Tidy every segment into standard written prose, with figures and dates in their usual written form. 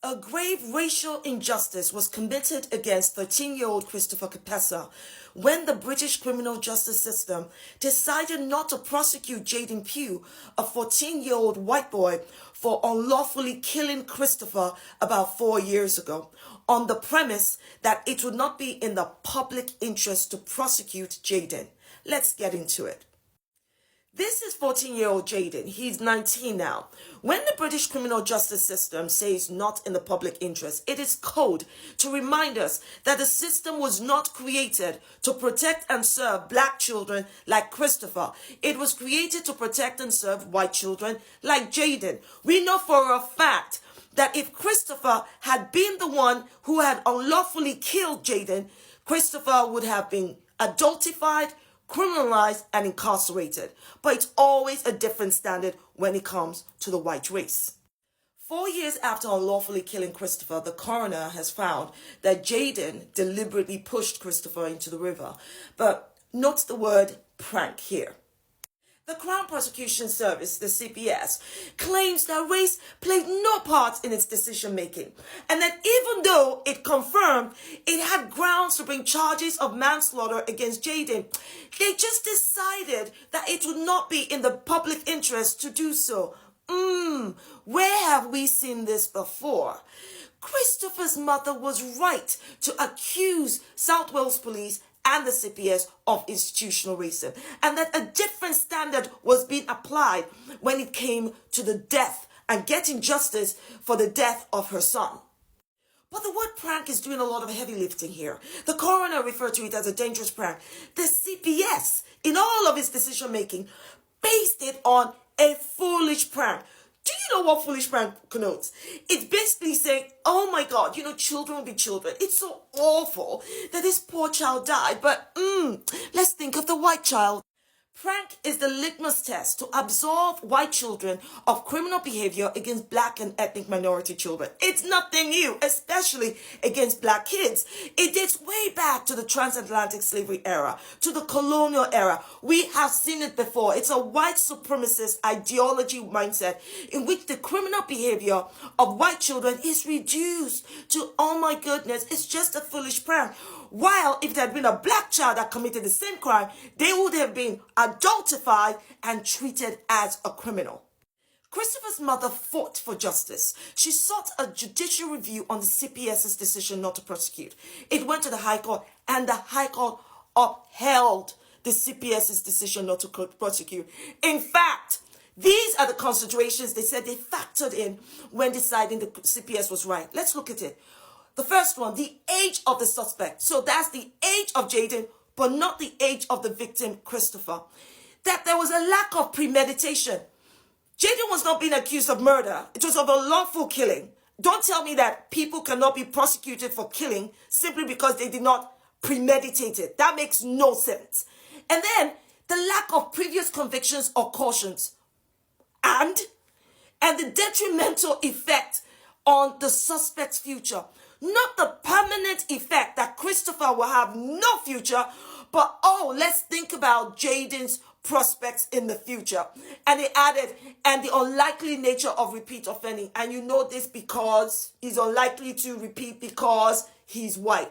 A grave racial injustice was committed against 13-year-old Christopher Kapessa when the British criminal justice system decided not to prosecute Jaden Pugh, a 14-year-old white boy, for unlawfully killing Christopher about 4 years ago, on the premise that it would not be in the public interest to prosecute Jaden. Let's get into it. This is 14-year-old Jaden. He's 19 now. When the British criminal justice system says not in the public interest, it is code to remind us that the system was not created to protect and serve black children like Christopher. It was created to protect and serve white children like Jaden. We know for a fact that if Christopher had been the one who had unlawfully killed Jaden, Christopher would have been adultified, criminalized, and incarcerated. But it's always a different standard when it comes to the white race. 4 years after unlawfully killing Christopher, the coroner has found that Jaden deliberately pushed Christopher into the river. But note the word prank here. The Crown Prosecution Service, the CPS, claims that race played no part in its decision-making, and that even though it confirmed it had grounds to bring charges of manslaughter against Jaden, they just decided that it would not be in the public interest to do so. Where have we seen this before? Christopher's mother was right to accuse South Wales Police and the CPS of institutional racism, and that a different standard was being applied when it came to the death and getting justice for the death of her son. But the word prank is doing a lot of heavy lifting here. The coroner referred to it as a dangerous prank. The CPS, in all of its decision-making, based it on a foolish prank. Do you know what foolish prank connotes? It's basically saying, oh my God, children will be children. It's so awful that this poor child died, but let's think of the white child. Prank is the litmus test to absolve white children of criminal behavior against black and ethnic minority children. It's nothing new, especially against black kids. It dates way back to the transatlantic slavery era, to the colonial era. We have seen it before. It's a white supremacist ideology mindset in which the criminal behavior of white children is reduced to, oh my goodness, it's just a foolish prank. While if there had been a black child that committed the same crime, they would have been adultified and treated as a criminal. Christopher's mother fought for justice. She sought a judicial review on the CPS's decision not to prosecute. It went to the High Court, and the High Court upheld the CPS's decision not to prosecute. In fact, these are the considerations they said they factored in when deciding the CPS was right. Let's look at it. The first one, the age of the suspect. So that's the age of Jaden, but not the age of the victim, Christopher. That there was a lack of premeditation. Jaden was not being accused of murder. It was of a lawful killing. Don't tell me that people cannot be prosecuted for killing simply because they did not premeditate it. That makes no sense. And then the lack of previous convictions or cautions. And the detrimental effect on the suspect's future. Not the permanent effect that Christopher will have no future, but let's think about Jaden's prospects in the future. And they added, and the unlikely nature of repeat offending. And you know this because he's unlikely to repeat because he's white.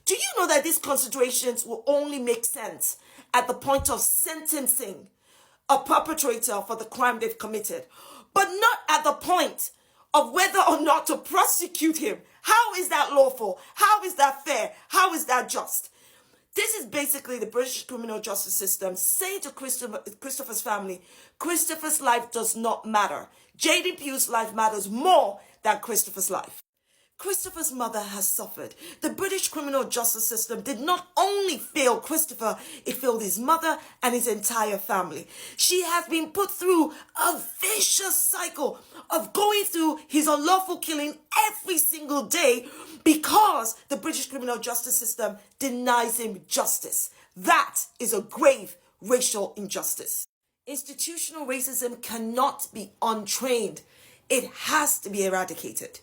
Do you know that these considerations will only make sense at the point of sentencing a perpetrator for the crime they've committed, but not at the point of whether or not to prosecute him? How is that lawful? How is that fair? How is that just? This is basically the British criminal justice system saying to Christopher's family, Christopher's life does not matter. Jaden Pugh's life matters more than Christopher's life. Christopher's mother has suffered. The British criminal justice system did not only fail Christopher, it failed his mother and his entire family. She has been put through a vicious cycle of going through his unlawful killing every single day because the British criminal justice system denies him justice. That is a grave racial injustice. Institutional racism cannot be untrained. It has to be eradicated.